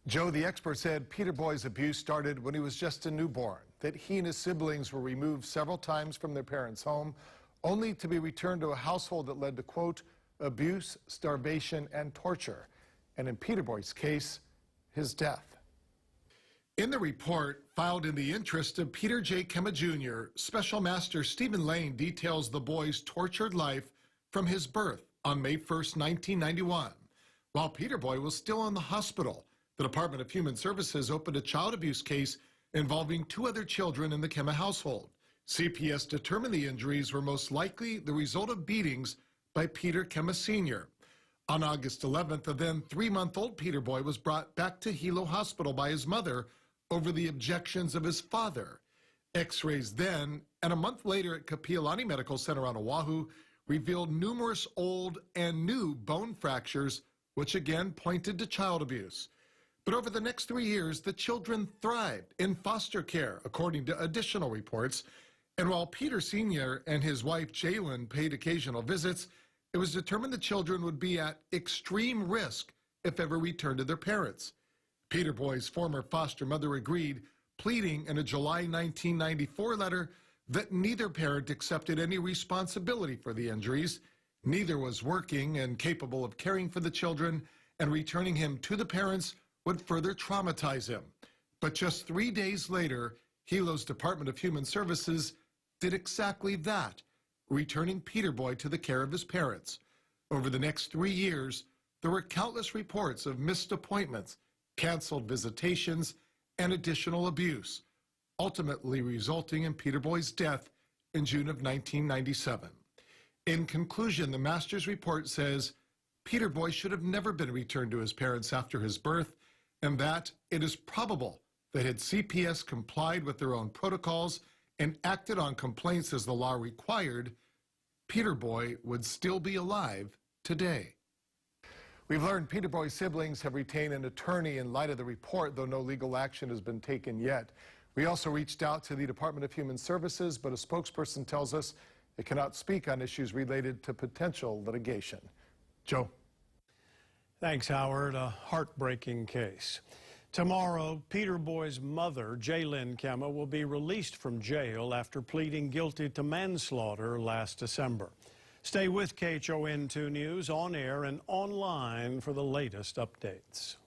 Joe, the expert said Peter Boy's abuse started when he was just a newborn, that he and his siblings were removed several times from their parents' home, only to be returned to a household that led to, quote, abuse, starvation, and torture. And in Peter Boy's case, his death. In the report, filed in the interest of Peter J. Kemma Jr., Special Master Stephen Lane details the boy's tortured life from his birth on May 1st, 1991. While Peter Boy was still in the hospital, the Department of Human Services opened a child abuse case involving two other children in the Kemma household. CPS determined the injuries were most likely the result of beatings by Peter Kemma Sr. On August 11th, the then 3-month-old Peter Boy was brought back to Hilo Hospital by his mother over the objections of his father. X-rays then, and a month later at Kapi'olani Medical Center on Oahu, revealed numerous old and new bone fractures, which again pointed to child abuse. But over the next 3 years, the children thrived in foster care, according to additional reports. And while Peter Sr. and his wife Jaylyn paid occasional visits, it was determined the children would be at extreme risk if ever returned to their parents. Peter Boy's former foster mother agreed, pleading in a July 1994 letter that neither parent accepted any responsibility for the injuries. Neither was working and capable of caring for the children, and returning him to the parents would further traumatize him. But just 3 days later, Hilo's Department of Human Services did exactly that, returning Peter Boy to the care of his parents. Over the next 3 years, there were countless reports of missed appointments, canceled visitations, and additional abuse, ultimately resulting in Peter Boy's death in June of 1997. In conclusion, the master's report says Peter Boy should have never been returned to his parents after his birth, and that it is probable that had CPS complied with their own protocols and acted on complaints as the law required, Peter Boy would still be alive today. We've learned Peter Boy's siblings have retained an attorney in light of the report, though no legal action has been taken yet. We also reached out to the Department of Human Services, but a spokesperson tells us it cannot speak on issues related to potential litigation. Joe. Thanks, Howard. A heartbreaking case. Tomorrow, Peter Boy's mother, Jaylyn Kemma, will be released from jail after pleading guilty to manslaughter last December. Stay with KHON2 News on air and online for the latest updates.